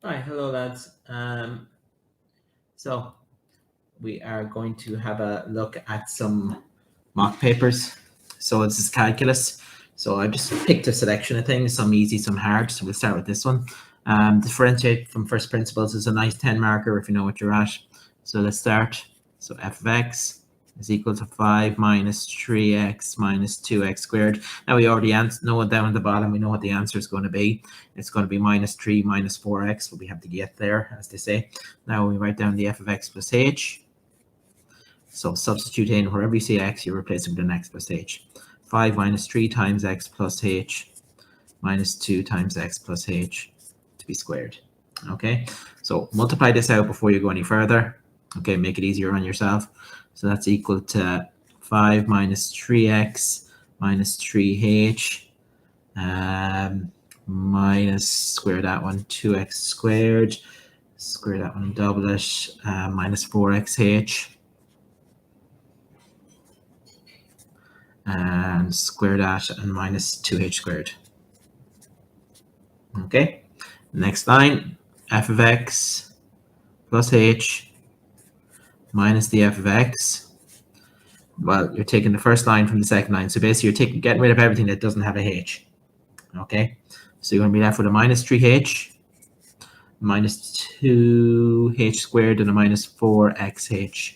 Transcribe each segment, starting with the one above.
Hi, hello lads. So we are going to have a look at some mock papers. So this is calculus. So I just picked a selection of things, some easy, some hard. So we'll start with this one. Differentiate from first principles is a nice 10 marker if you know what you're at. So let's start. So f of x is equal to 5 minus 3x minus 2x squared. Now we already know it down at the bottom. We know what the answer is going to be. It's going to be minus 3 minus 4x, but we have to get there, as they say. Now we write down the f of x plus h. So substitute in wherever you see x, you replace it with an x plus h. 5 minus 3 times x plus h minus 2 times x plus h to be squared. Okay, so multiply this out before you go any further. Okay, make it easier on yourself. So that's equal to 5 minus 3x minus 3h minus square that one, 2x squared, square that one, double it, minus 4xh, and square that and minus 2h squared. Okay, next line, f of x plus h minus the f of x. Well, you're taking the first line from the second line. So basically you're getting rid of everything that doesn't have a h. Okay, so you're going to be left with a minus 3h, minus 2h squared, and a minus 4xh.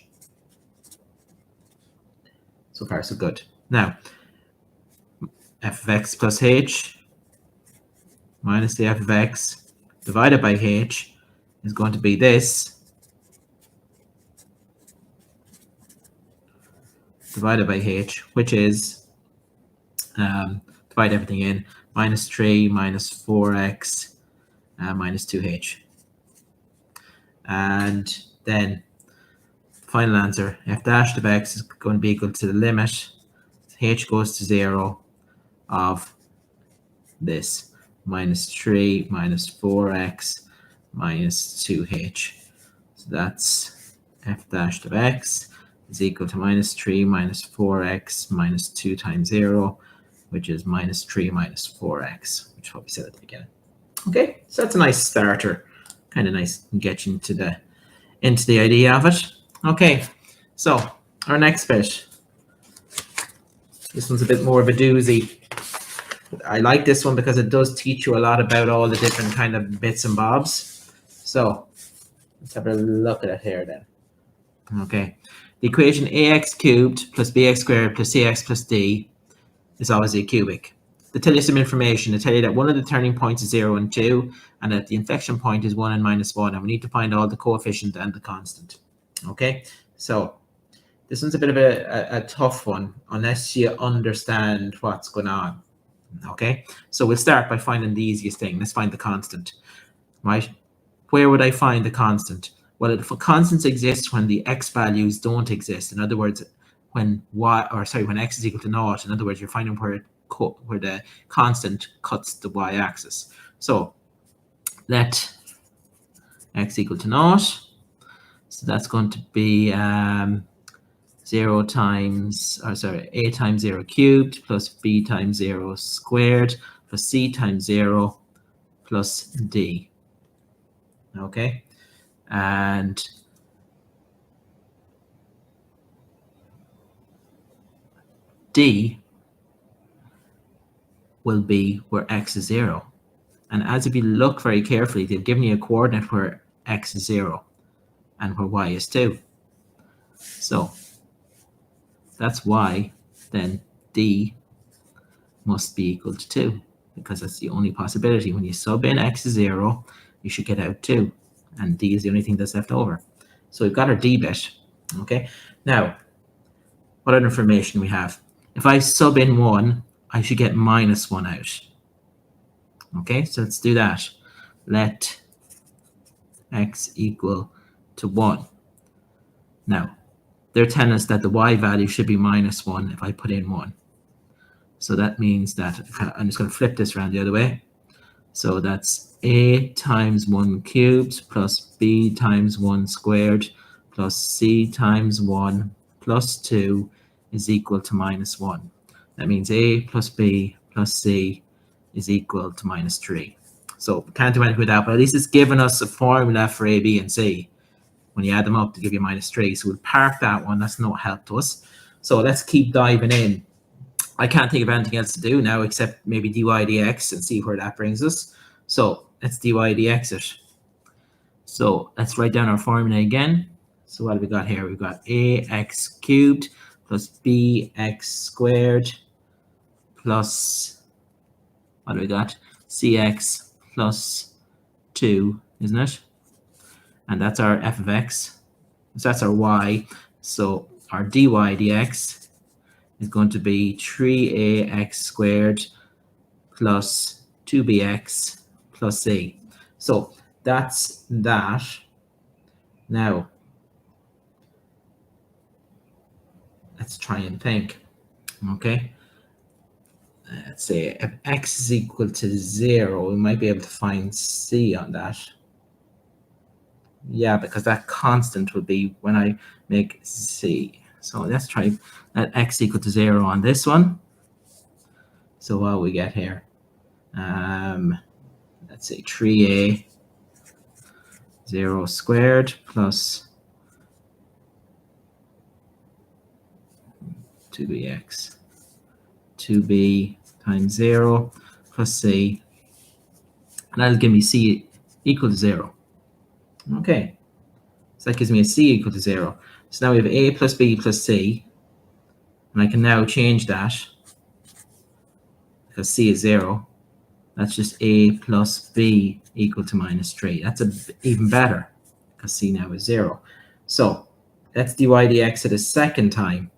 So far, so good. Now, f of x plus h minus the f of x divided by h is going to be this, divided by h, which is, divide everything in, minus 3 minus 4x minus 2h. And then final answer, f dash of x is going to be equal to the limit h goes to 0 of this, minus 3 minus 4x minus 2h. So that's f dash of x is equal to minus 3 minus 4x minus 2 times 0, which is minus 3 minus 4x, which is what we said at the beginning. Okay, so that's a nice starter, kind of nice and get you into the idea of it. Okay, so our next bit. This one's a bit more of a doozy. I like this one because it does teach you a lot about all the different kind of bits and bobs. So let's have a look at it here then. Okay, the equation ax cubed plus bx squared plus cx plus d is obviously a cubic. They tell you some information. They tell you that one of the turning points is 0 and 2, and that the inflection point is 1 and minus 1, and we need to find all the coefficient and the constant. Okay, so this one's a bit of a tough one unless you understand what's going on. Okay, so we'll start by finding the easiest thing. Let's find the constant, right? Where would I find the constant? Well, if constants exist when the x values don't exist, in other words, when when x is equal to 0, in other words, you're finding where the constant cuts the y-axis. So let x equal to 0. So that's going to be a times 0 cubed plus b times 0 squared plus c times 0 plus d. Okay, and d will be where x is 0. And as if you look very carefully, they've given you a coordinate where x is 0 and where y is 2. So that's why then d must be equal to 2, because that's the only possibility. When you sub in x is 0, you should get out 2, and d is the only thing that's left over. So we've got our d bit. Okay, now what other information we have? If I sub in 1, I should get minus 1 out. Okay, so let's do that. Let x equal to 1. Now, they're telling us that the y value should be minus 1 if I put in 1. So that means that I'm just going to flip this around the other way. So that's a times 1 cubed plus b times 1 squared plus c times 1 plus 2 is equal to minus 1. That means a plus b plus c is equal to minus 3. So we can't do anything with that, but at least it's given us a formula for A, B, and C when you add them up to give you -3. So we'll park that one. That's no help to us. So let's keep diving in. I can't think of anything else to do now except maybe dy dx and see where that brings us. So let's dy dx it. So let's write down our formula again. So what have we got here? We've got ax cubed plus bx squared plus, what do we got? Cx plus 2, isn't it? And that's our f of x. So that's our y. So our dy dx is going to be 3ax squared plus 2bx plus c. So that's that. Now, let's try and think. Okay. Let's say if x is equal to 0, we might be able to find c on that. Yeah, because that constant would be when I make c. So let's try that x equal to 0 on this one. So what we get here? Let's say 3a 0 squared plus 2bx. 2b times 0 plus c. And that'll give me c equal to 0. Okay. So that gives me a c equal to 0. So now we have a plus b plus c. And I can now change that because c is 0. That's just a plus b equal to -3. That's even better because c now is 0. So let's dy dx it a second time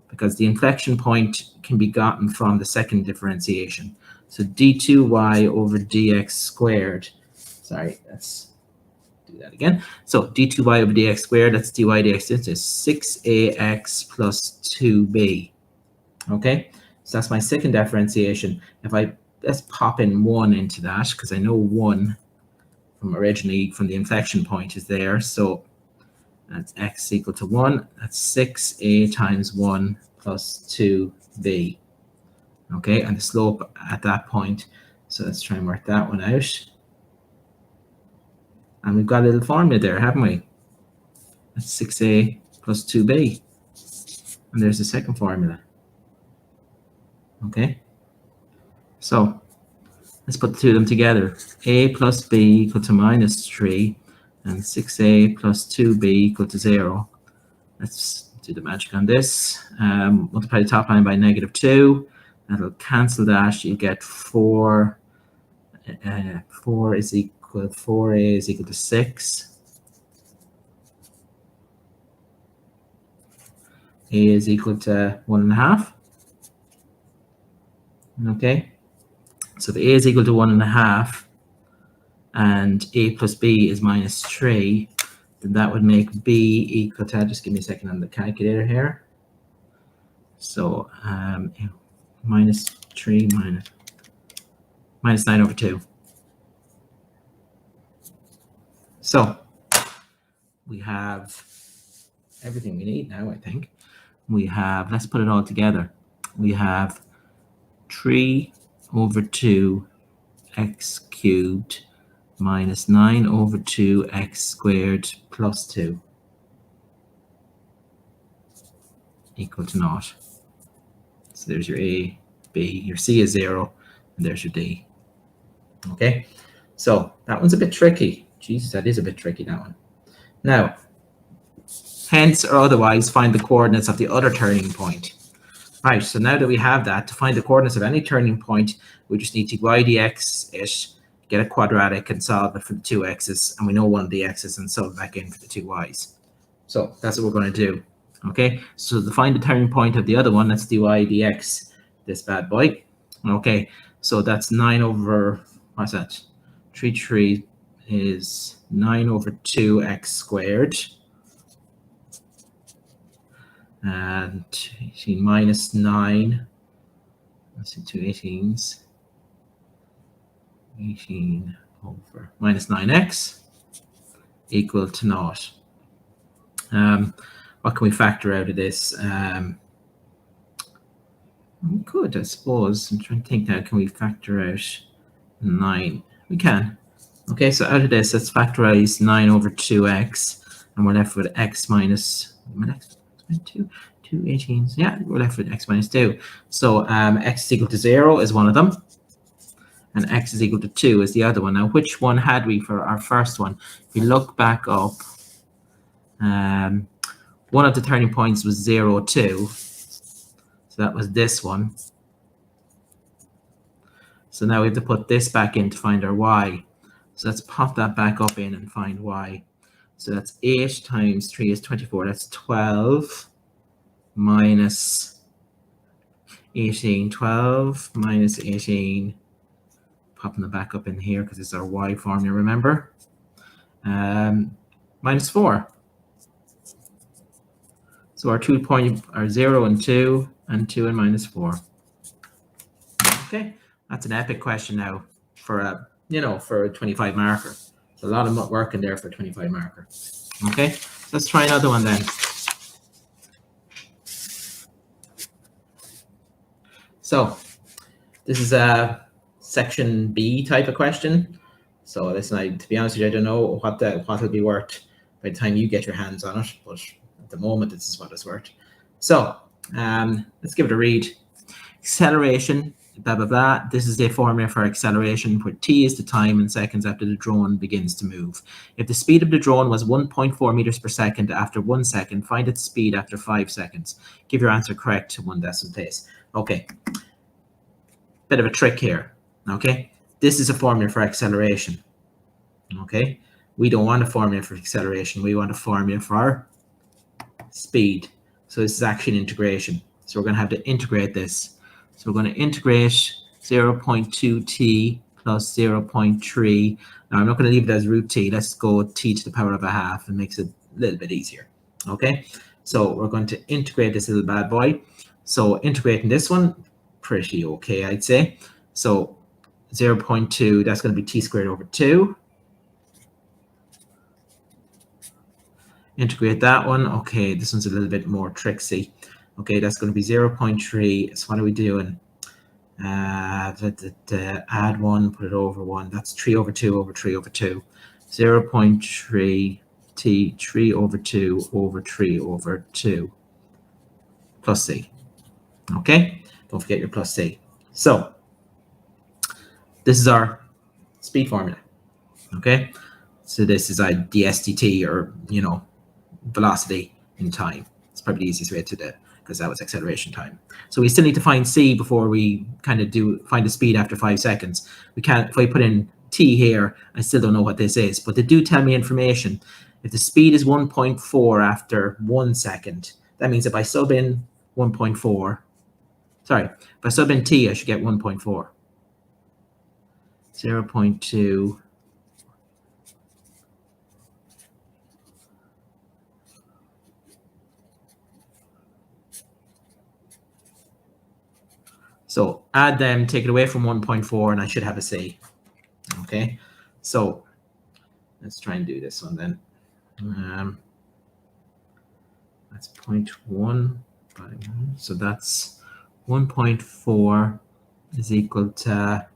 because the inflection point can be gotten from the second differentiation. So d2y over dx squared. Sorry, let's do that again. So d2y over dx squared, that's dy dx, this is 6ax plus 2b. Okay, so that's my second differentiation. If let's pop in 1 into that because I know 1 from originally from the inflection point is there. So that's x equal to 1. That's 6a times 1 plus 2b. Okay, and the slope at that point. So let's try and work that one out. And we've got a little formula there, haven't we? That's 6a plus 2b. And there's the second formula. Okay, so let's put the two of them together. A plus b equal to -3 and 6a plus 2b equal to 0. Let's do the magic on this. Multiply the top line by -2. That'll cancel that. You get 4. 4a is equal to 6. A is equal to 1.5. Okay. So if a is equal to 1.5 and a plus b is -3, then that would make b equal to, just give me a second on the calculator here. So -3 minus 9 over 2. So we have everything we need now, I think. We have, let's put it all together. We have 3 over 2 x cubed minus 9 over 2 x squared plus 2 equal to 0. So there's your A, B, your C is 0, and there's your D. Okay, so that one's a bit tricky. Jesus, that is a bit tricky, that one. Now, hence or otherwise, find the coordinates of the other turning point. Right, so now that we have that, to find the coordinates of any turning point, we just need to y dx it, get a quadratic and solve it for the two x's, and we know one of the x's and solve back in for the two y's. So that's what we're going to do. Okay, so to find the turning point of the other one, let's dy dx this bad boy. Okay, so that's 9 over, what's that? 3 is 9 over 2x squared. And 18 minus 9. Let's see, 2 18s. 18 over minus 9x equal to 0. What can we factor out of this? We could, I suppose. I'm trying to think now. Can we factor out 9? We can. Okay, so out of this, let's factorize 9 over 2x, and we're left with x minus 2, 18. Yeah, we're left with x minus 2. So x is equal to 0 is one of them, and x is equal to 2 is the other one. Now, which one had we for our first one? If we look back up, one of the turning points was 0, 2. So that was this one. So now we have to put this back in to find our y. So let's pop that back up in and find y. So that's 8 times 3 is 24. That's 12 minus 18. 12 minus 18. Popping it back up in here because it's our y formula, remember? Minus 4. So our 2 point are 0 and 2, and 2 and minus 4. Okay, that's an epic question now for a, for a 25 marker. There's a lot of work in there for a 25 marker. Okay, let's try another one then. So this is a section B type of question. So listen, to be honest with you, I don't know what it'll be worth by the time you get your hands on it, but at the moment, this is what it's worth. So let's give it a read. Acceleration, blah, blah, blah. This is the formula for acceleration, where t is the time in seconds after the drone begins to move. If the speed of the drone was 1.4 meters per second after 1 second, find its speed after 5 seconds. Give your answer correct to 1 decimal place. Okay, bit of a trick here. Okay, this is a formula for acceleration. Okay, we don't want a formula for acceleration. We want a formula for speed. So this is actually an integration. So we're going to have to integrate this. So we're going to integrate 0.2t plus 0.3. Now I'm not going to leave it as root t. Let's go t to the power of a half. It makes it a little bit easier. Okay, so we're going to integrate this little bad boy. So integrating this one, pretty okay, I'd say. So 0.2, that's going to be t squared over 2. Integrate that one. Okay, this one's a little bit more tricksy. Okay, that's going to be 0.3. So what are we doing? Add 1, put it over 1. That's 3 over 2 over 3 over 2. 0.3 t, 3 over 2 over 3 over 2 plus c. Okay, don't forget your plus c. So this is our speed formula. Okay, so this is the SDT, or velocity in time. It's probably the easiest way to do it, because that was acceleration time. So we still need to find c before we kind of find the speed after 5 seconds. We can't, if I put in t here, I still don't know what this is, but they do tell me information. If the speed is 1.4 after 1 second, that means if I sub in 1.4, sorry, if I sub in t, I should get 1.4. 0.2. So add them, take it away from 1.4, and I should have a c. Okay, so let's try and do this one then. That's 0.1 by 1. So that's 1.4 is equal to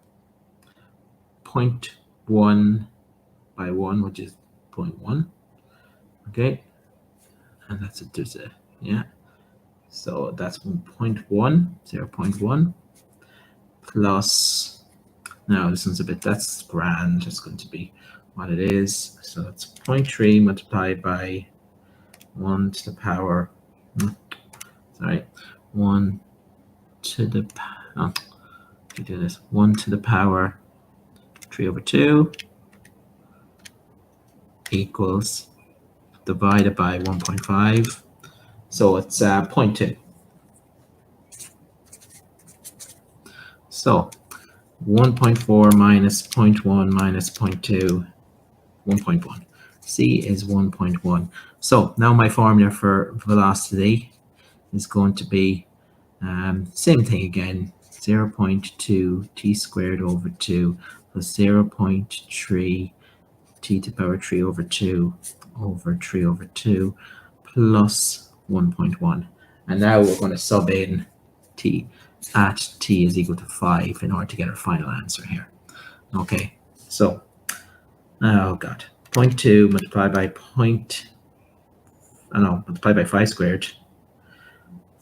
0.1 by 1, which is 0.1. Okay, and that's it. Yeah. So that's 0.1, 0.1 plus, now this one's that's grand, it's going to be what it is. So that's 0.3 multiplied by 1 to the power, 1 to the, we do this, 1 to the power 3 over 2 equals divided by 1.5. So it's 0.2. So 1.4 minus 0.1 minus 0.2, 1.1. C is 1.1. So now my formula for velocity is going to be same thing again, 0.2 t squared over 2 plus 0.3 t to the power 3 over 2 over 3 over 2 plus 1.1. And now we're going to sub in t at t is equal to 5 in order to get our final answer here. Okay, so Oh God, 0.2 multiplied by multiplied by 5 squared.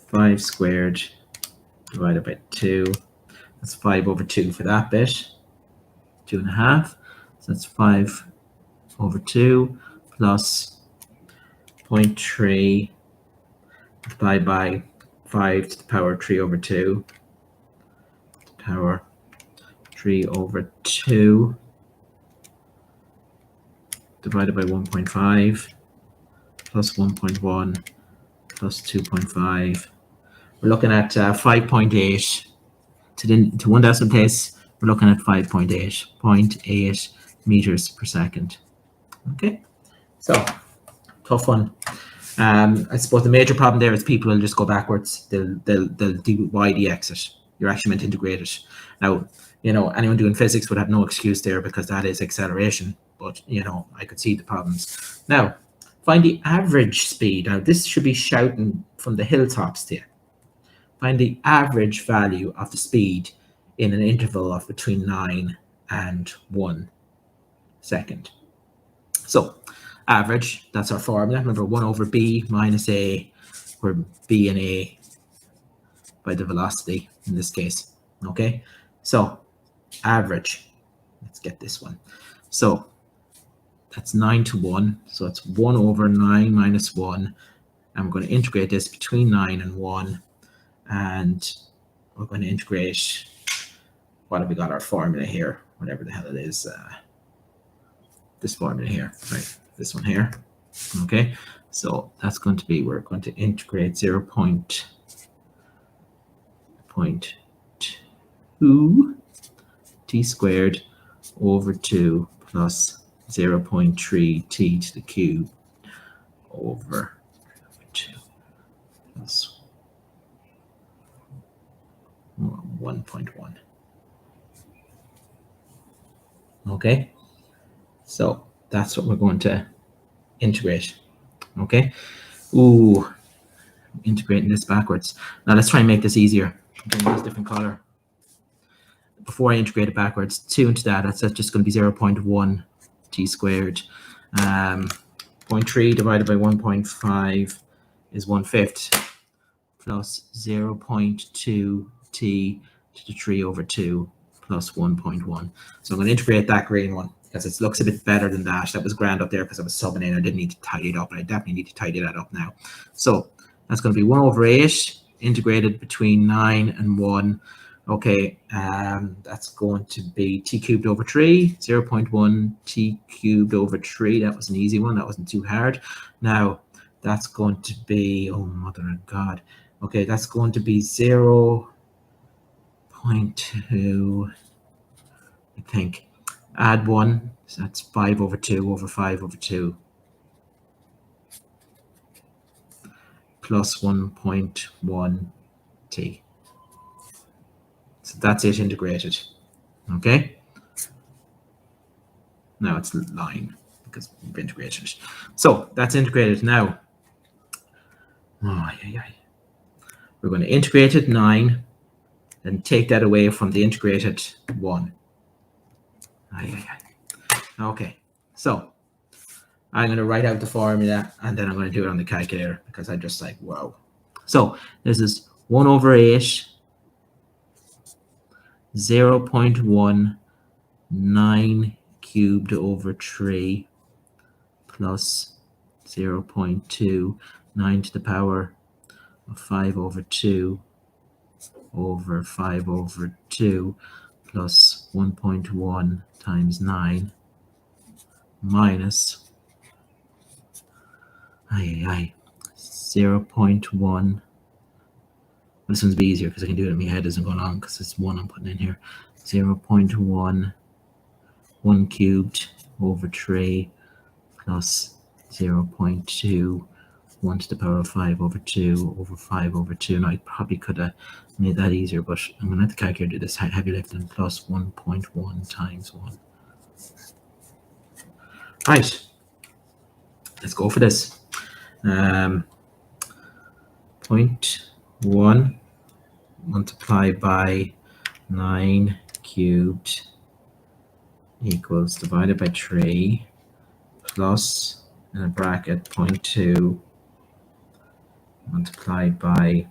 5 squared divided by 2. That's 5 over 2 for that bit. 2.5. So that's 5 over 2 plus 0.3 multiplied by 5 to the power 3 over 2. To the power 3 over 2 divided by 1.5 plus 1.1 plus 2.5. We're looking at 5.8. To one decimal place, we're looking at 5.8, 0.8 meters per second. Okay, so tough one. I suppose the major problem there is people will just go backwards. They'll dy dx it. You're actually meant to integrate it. Now, anyone doing physics would have no excuse there because that is acceleration. But, I could see the problems. Now, find the average speed. Now, this should be shouting from the hilltops to you. Find the average value of the speed in an interval of between 9 and 1 second. So, average, that's our formula. Remember, 1 over b minus a, where b and a by the velocity in this case. Okay, so average, let's get this one. So that's 9 to 1. So it's 1 over 9 minus 1. And we're going to integrate this between 9 and 1. And we're going to integrate, what have we got our formula here? Whatever the hell it is. This formula here, right? This one here. Okay, so that's going to be, we're going to integrate 0.2 t squared over 2 plus 0.3 t to the cube over 2 plus 1.1. Okay, so that's what we're going to integrate. Okay, integrating this backwards. Now let's try and make this easier. I'm going to use a different color. Before I integrate it backwards, 2 into that, that's just going to be 0.1 t squared. 0.3 divided by 1.5 is 1/5 plus 0.2 t to the 3 over 2 plus 1.1. So I'm going to integrate that green one because it looks a bit better than that. That was grand up there because I was subbing in. I didn't need to tidy it up, but I definitely need to tidy that up now. So that's going to be 1 over 8 integrated between 9 and 1. Okay, that's going to be t cubed over 3, 0.1 t cubed over 3. That was an easy one. That wasn't too hard. Now, that's going to be, oh, mother of God. Okay, that's going to be 0.2, I think. Add 1, so that's 5 over 2 over 5 over 2. Plus 1.1 t. So that's it integrated. Okay. Now it's line because we've integrated it. So that's integrated now. We're going to integrate it 9 and take that away from the integrated 1. Okay, so I'm going to write out the formula and then I'm going to do it on the calculator because I'm just like, wow. So this is 1 over 8, 0.19 cubed over 3 plus 0.2, 9 to the power of 5 over 2 over 5 over 2 plus 1.1 times 9 minus 0.1. This one's be easier because I can do it in my head as I'm going on because it's 1 I'm putting in here. 0.1 1 cubed over 3 plus 0.2 1 to the power of 5 over 2 over 5 over 2. Now I probably could have made that easier, but I'm going to have to calculate this heavy lifting plus 1.1 times 1. Right, let's go for this. 0.1 multiplied by 9 cubed equals divided by 3 plus in a bracket 0.2 multiplied by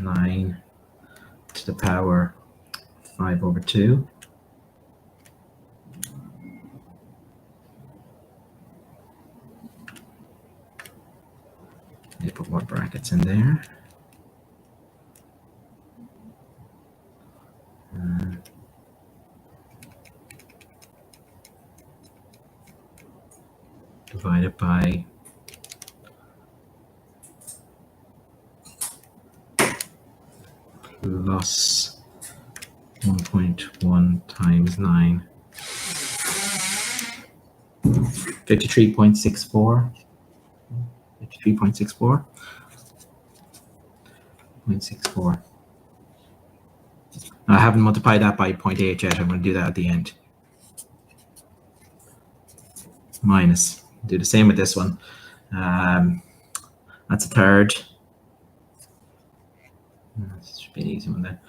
9 to the power 5/2. You put more brackets in there. Divided by plus 1.1 times 9. 53.64. 53.64. 0.64. I haven't multiplied that by 0.8 yet. I'm going to do that at the end. Minus. Do the same with this one. That's a third. That should be an easy one there.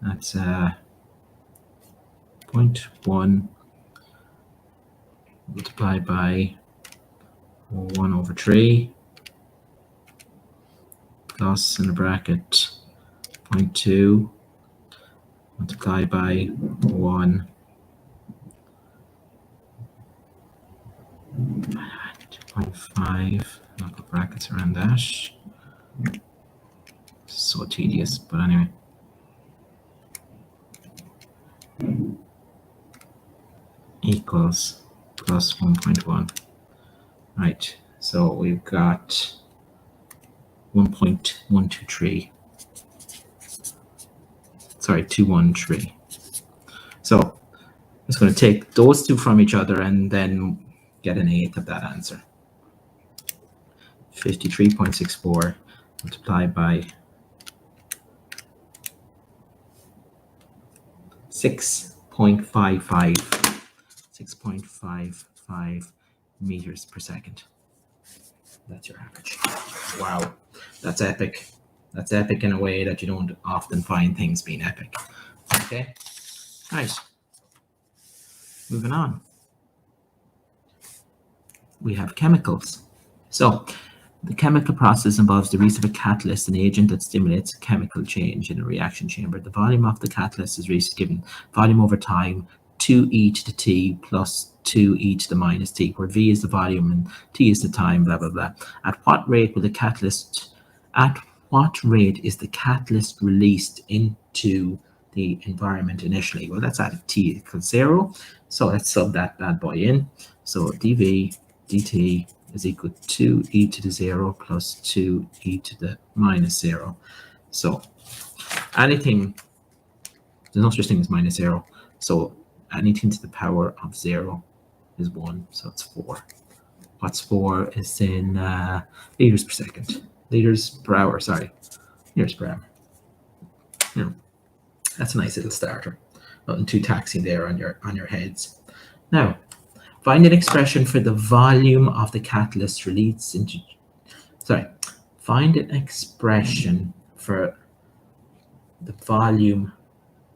That's 0.1 multiplied by 1/3 plus in a bracket 0.2 multiplied by 1 2.5. I'll put brackets around that. So tedious, but anyway. Equals plus 1.1. Right, so we've got 1.123. Sorry, 213. So I'm just going to take those two from each other and then get an eighth of that answer. 53.64 multiplied by 6.55. 6.55 meters per second. That's your average. Wow, that's epic. That's epic in a way that you don't often find things being epic. Okay, nice. Moving on. We have chemicals. So the chemical process involves the use of a catalyst, an agent that stimulates a chemical change in a reaction chamber. The volume of the catalyst is given volume over time 2e to the t plus 2e to the minus t, where v is the volume and t is the time, blah, blah, blah. At what rate is the catalyst released into the environment initially? Well, that's at t equals 0. So let's sub that bad boy in. So dv dt is equal to 2e to the 0 plus 2e to the minus 0. So anything, there's no such thing as minus 0. So anything to the power of 0 is 1. So it's 4. What's 4 is in liters per second. Liters per hour, sorry. Liters per hour. Yeah. That's a nice little starter. Nothing too taxing there on your heads. Now, find an expression for the volume of the catalyst released into. Find an expression for the volume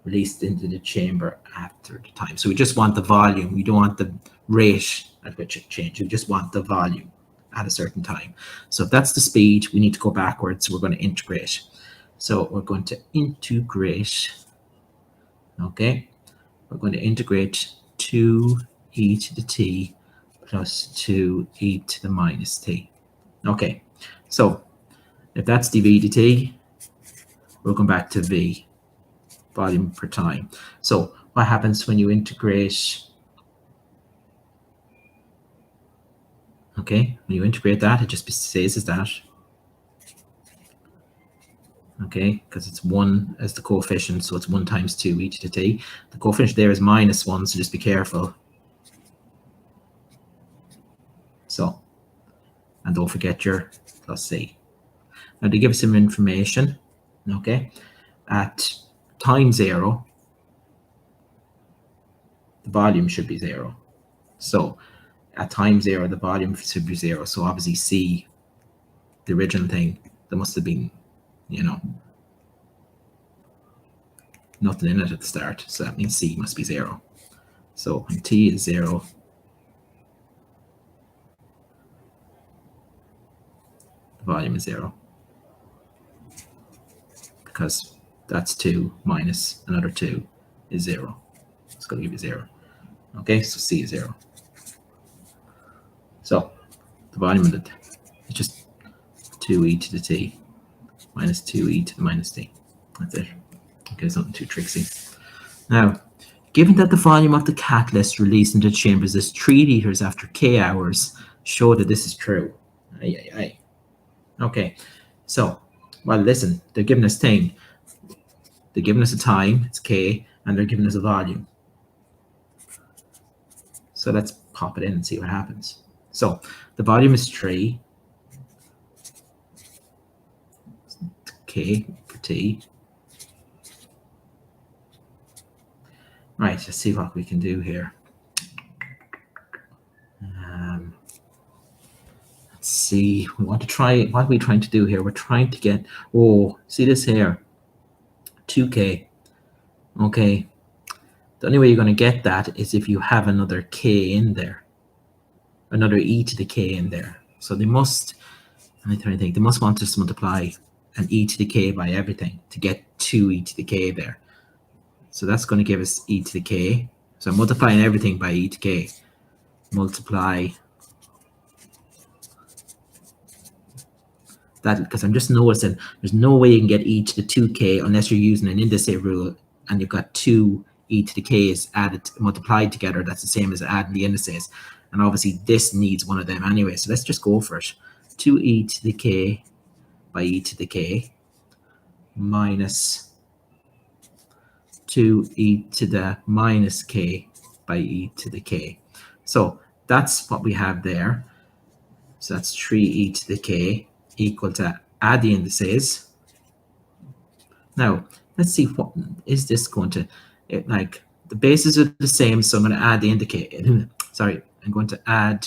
released into the chamber after the time. So we just want the volume. We don't want the rate at which it changes. We just want the volume at a certain time. So if that's the speed, we need to go backwards. So we're going to integrate. So we're going to integrate. Okay, we're going to integrate 2e to the t plus 2e to the minus t. Okay, so if that's dv dt, we'll come back to v, volume per time. So what happens when you integrate? Okay, when you integrate that, it just says as that. Okay, because it's 1 as the coefficient, so it's 1 times 2e to the t. The coefficient there is -1, so just be careful. So, and don't forget your plus c. Now to give us some information, okay, at time 0, the volume should be 0. So at time 0, the volume should be 0. So obviously c, the original thing, there must have been, nothing in it at the start. So that means c must be 0. So when t is 0, the volume is 0, because that's 2 minus another 2 is 0. It's going to give you 0. Okay, so c is 0. So the volume of it is just 2e to the t minus 2e to the minus t. That's it. Okay, it's nothing too tricksy. Now, given that the volume of the catalyst released into the chambers is 3 liters after k hours, show that this is true. Aye, aye, aye. Okay, so, well, listen, they're giving us thing. They're giving us a time, it's k, and they're giving us a volume. So let's pop it in and see what happens. So the volume is 3, k for t. Right, let's see what we can do here. Let's see, we want to try, what are we trying to do here? We're trying to get, oh, see this here, 2k. Okay, the only way you're going to get that is if you have another k in there, another e to the k in there. So they must, I'm trying to think, they must want us to multiply an e to the k by everything to get 2e to the k there. So that's going to give us e to the k. So I'm multiplying everything by e to k. Multiply that, because I'm just noticing there's no way you can get e to the 2k unless you're using an indice rule and you've got 2 e to the k's added, multiplied together. That's the same as adding the indices. And obviously this needs one of them anyway. So let's just go for it. 2e to the k by e to the k minus 2e to the minus k by e to the k. So that's what we have there. So that's 3e to the k equal to, add the indices. Now, let's see, what is this going to, like, the bases are the same, so I'm going to add the indicator. Sorry, I'm going to add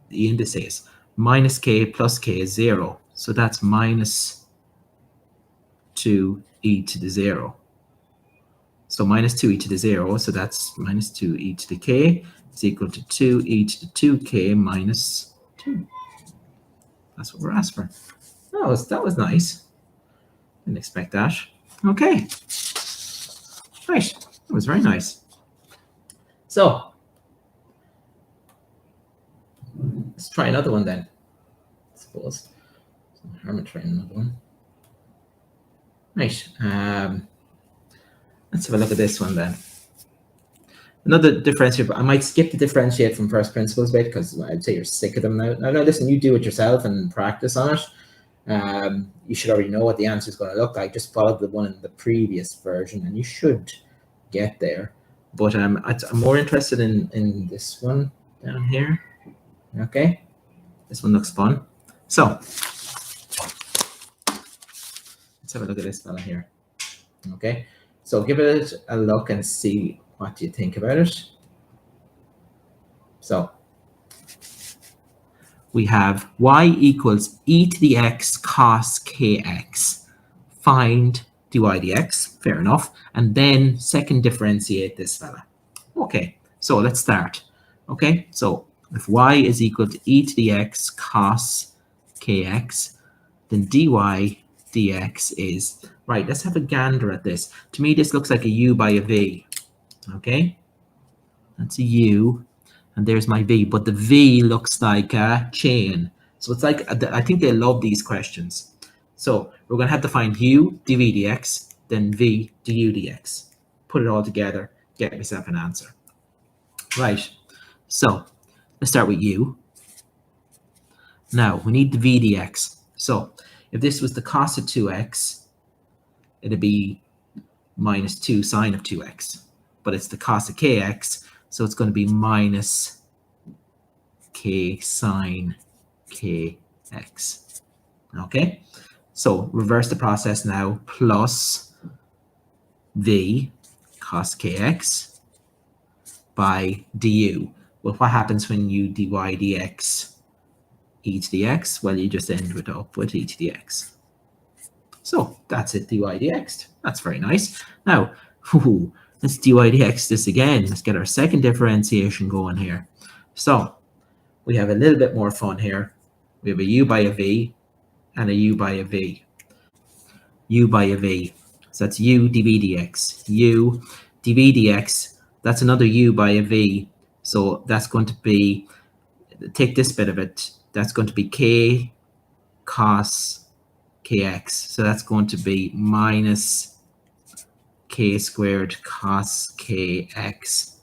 the indices. Minus k plus k is 0, so that's minus 2e to the 0. So minus 2e to the 0, so that's minus 2e to the k is equal to 2e to the 2k minus 2. That's what we're asked for. That was nice. Didn't expect that. Okay. Right. That was very nice. So let's try another one then, I suppose. I'm going to try another one. Right. Let's have a look at this one then. Another differentiate. I might skip the differentiate from first principles bit because I'd say you're sick of them now. Now, listen, you do it yourself and practice on it. You should already know what the answer is going to look like. Just follow the one in the previous version and you should get there. But I'm more interested in this one down here. Okay, this one looks fun. So let's have a look at this fella here. Okay, so give it a look and see what you think about it. So we have y equals e to the x cos kx. Find dy dx, fair enough. And then second differentiate this fella. Okay, so let's start. Okay, so if y is equal to e to the x cos kx, then dy dx is, right, let's have a gander at this. To me, this looks like a u by a v. Okay, that's a u, and there's my v, but the v looks like a chain. So it's like, I think they love these questions. So we're going to have to find u dv dx, then v du dx. Put it all together, get myself an answer. Right, so let's start with u. Now we need the v dx. So if this was the cos of 2x, it'd be minus 2 sine of 2x. But it's the cos of kx, so it's going to be minus k sine kx. Okay, so reverse the process now, plus v cos kx by du. Well, what happens when you dy dx e to the x? Well, you just end it up with e to the x. So that's it, dy dx. That's very nice. Now, Let's dy dx this again. Let's get our second differentiation going here. So we have a little bit more fun here. We have a u by a v and a u by a v. U by a v. So that's u dv dx. U dv dx, that's another u by a v. So that's going to be, take this bit of it, that's going to be k cos kx. So that's going to be minus k squared cos kx.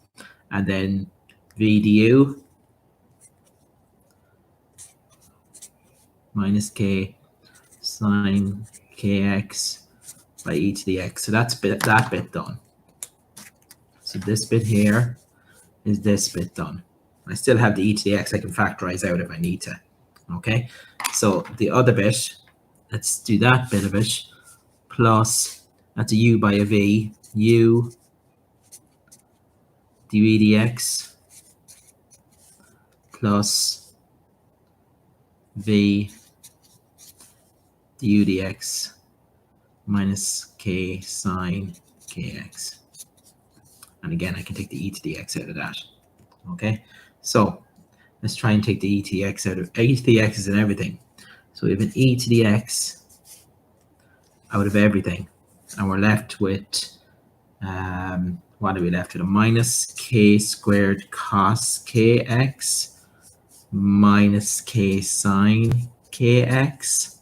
And then v du minus k sine kx by e to the x. So that's that bit done. So this bit here is this bit done. I still have the e to the x I can factorize out if I need to. Okay, so the other bit, let's do that bit of it, plus, that's a u by a v, u dv dx plus v du dx minus k sine kx. And again, I can take the e to the x out of that. Okay, so let's try and take the e to the x out of, e to the x is in everything. So we have an e to the x out of everything. And we're left with, what are we left with? A minus k squared cos kx minus k sine kx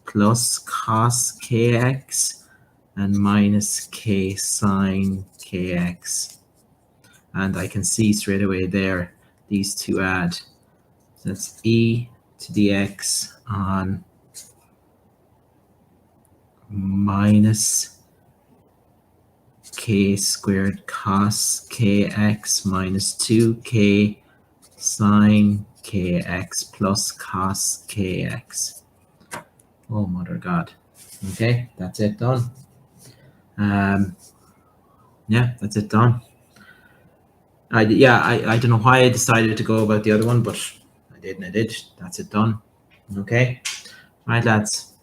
plus cos kx and minus k sine kx. And I can see straight away there, these two add. So that's e to the x on minus k squared cos kx minus 2k sine kx plus cos kx. Oh, mother God. Okay, that's it done. Yeah, that's it done. I don't know why I decided to go about the other one, but I did and I did. That's it done. Okay. All right, lads.